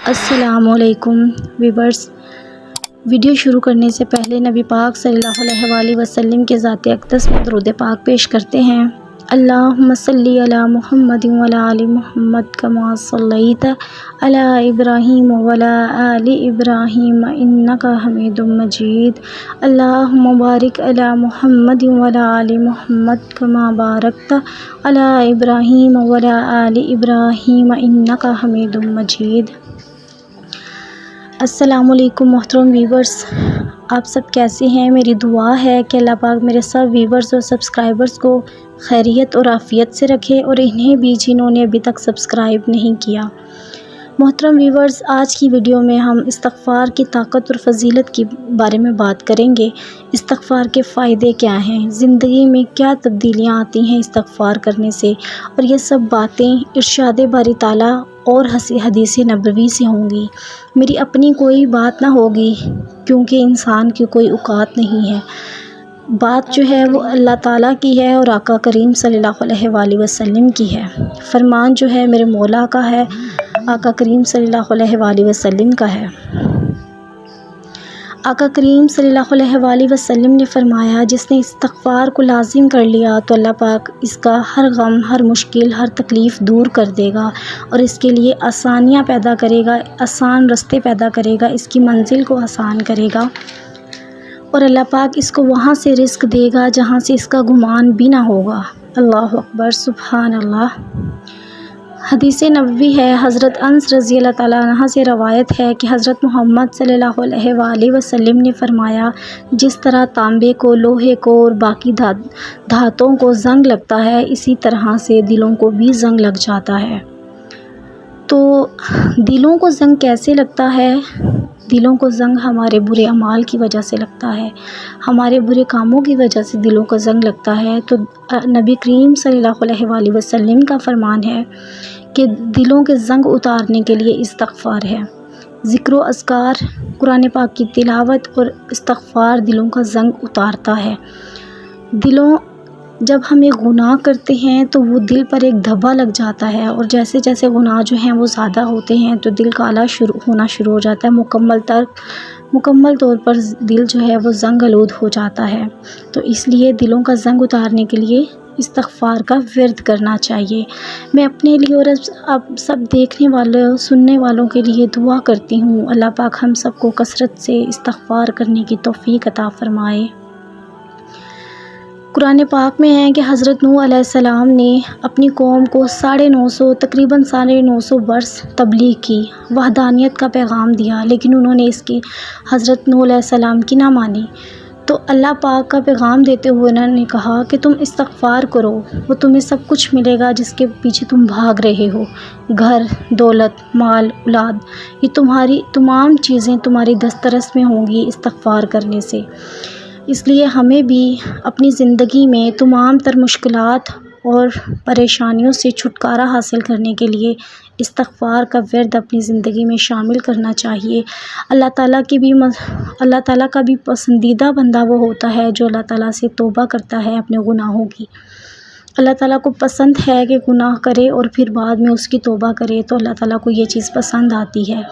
السلام علیکم viewers, video شروع کرنے سے پہلے نبی پاک صلی اللہ علیہ وآلہ وسلم کے ذات اقدس میں درود پاک پیش کرتے ہیں۔ اللہم صلی علی محمد وعلی آل محمد کما صلیت علی ابراہیم وعلی آل ابراہیم انک حمید مجید۔ اللہم بارک علی محمد وعلی آل محمد کما بارکت علی ابراہیم وعلی آل ابراہیم انک حمید مجید۔ السلام علیکم محترم ویورز، آپ سب کیسے ہیں؟ میری دعا ہے کہ اللہ پاک میرے سب ویورز اور سبسکرائبرز کو خیریت اور عافیت سے رکھے، اور انہیں بھی جنہوں نے ابھی تک سبسکرائب نہیں کیا۔ محترم ویورز، آج کی ویڈیو میں ہم استغفار کی طاقت اور فضیلت کے بارے میں بات کریں گے۔ استغفار کے فائدے کیا ہیں؟ زندگی میں کیا تبدیلیاں آتی ہیں استغفار کرنے سے؟ اور یہ سب باتیں ارشاد باری تعالیٰ اور حدیث نبوی سے ہوں گی، میری اپنی کوئی بات نہ ہوگی، کیونکہ انسان کی کوئی اوقات نہیں ہے۔ بات جو ہے وہ اللہ تعالیٰ کی ہے اور آقا کریم صلی اللہ علیہ وآلہ وسلم کی ہے۔ فرمان جو ہے میرے مولا کا ہے، آقا کریم صلی اللہ علیہ وآلہ وسلم کا ہے۔ آقا کریم صلی اللہ علیہ وآلہ وسلم نے فرمایا، جس نے استغفار کو لازم کر لیا تو اللہ پاک اس کا ہر غم، ہر مشکل، ہر تکلیف دور کر دے گا، اور اس کے لیے آسانیاں پیدا کرے گا، آسان رستے پیدا کرے گا، اس کی منزل کو آسان کرے گا، اور اللہ پاک اس کو وہاں سے رزق دے گا جہاں سے اس کا گمان بھی نہ ہوگا۔ اللہ اکبر، سبحان اللہ۔ حدیث نبوی ہے، حضرت انس رضی اللہ تعالیٰ عنہ سے روایت ہے کہ حضرت محمد صلی اللہ علیہ وآلہ وسلم نے فرمایا، جس طرح تانبے کو، لوہے کو اور باقی دھاتوں کو زنگ لگتا ہے، اسی طرح سے دلوں کو بھی زنگ لگ جاتا ہے۔ تو دلوں کو زنگ کیسے لگتا ہے؟ دلوں کو زنگ ہمارے برے اعمال کی وجہ سے لگتا ہے، ہمارے برے کاموں کی وجہ سے دلوں کو زنگ لگتا ہے۔ تو نبی کریم صلی اللہ علیہ وآلہ وسلم کا فرمان ہے کہ دلوں کے زنگ اتارنے کے لیے استغفار ہے۔ ذکر و اذکار، قرآن پاک کی تلاوت اور استغفار دلوں کا زنگ اتارتا ہے۔ جب ہم ایک گناہ کرتے ہیں تو وہ دل پر ایک دھبا لگ جاتا ہے، اور جیسے جیسے گناہ جو ہیں وہ زیادہ ہوتے ہیں تو دل کالا ہونا شروع ہو جاتا ہے، مکمل طور پر دل جو ہے وہ زنگ آلود ہو جاتا ہے۔ تو اس لیے دلوں کا زنگ اتارنے کے لیے استغفار کا ورد کرنا چاہیے۔ میں اپنے لیے اور اب سب دیکھنے والوں، سننے والوں کے لیے دعا کرتی ہوں، اللہ پاک ہم سب کو کثرت سے استغفار کرنے کی توفیق عطا فرمائے۔ قرآن پاک میں ہے کہ حضرت نوح علیہ السلام نے اپنی قوم کو تقریباً 950 برس تبلیغ کی، وحدانیت کا پیغام دیا، لیکن انہوں نے اس کی حضرت نوح علیہ السلام کی نہ مانی۔ تو اللہ پاک کا پیغام دیتے ہوئے انہوں نے کہا کہ تم استغفار کرو، وہ تمہیں سب کچھ ملے گا جس کے پیچھے تم بھاگ رہے ہو، گھر، دولت، مال، اولاد، یہ تمہاری تمام چیزیں تمہاری دسترس میں ہوں گی استغفار کرنے سے۔ اس لیے ہمیں بھی اپنی زندگی میں تمام تر مشکلات اور پریشانیوں سے چھٹکارا حاصل کرنے کے لیے استغفار کا ورد اپنی زندگی میں شامل کرنا چاہیے۔ اللہ تعالیٰ کا بھی پسندیدہ بندہ وہ ہوتا ہے جو اللہ تعالیٰ سے توبہ کرتا ہے اپنے گناہوں کی۔ اللہ تعالیٰ کو پسند ہے کہ گناہ کرے اور پھر بعد میں اس کی توبہ کرے، تو اللہ تعالیٰ کو یہ چیز پسند آتی ہے۔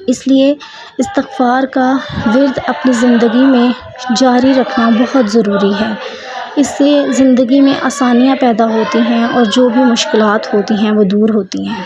اس لیے استغفار کا ورد اپنی زندگی میں جاری رکھنا بہت ضروری ہے۔ اس سے زندگی میں آسانیاں پیدا ہوتی ہیں، اور جو بھی مشکلات ہوتی ہیں وہ دور ہوتی ہیں۔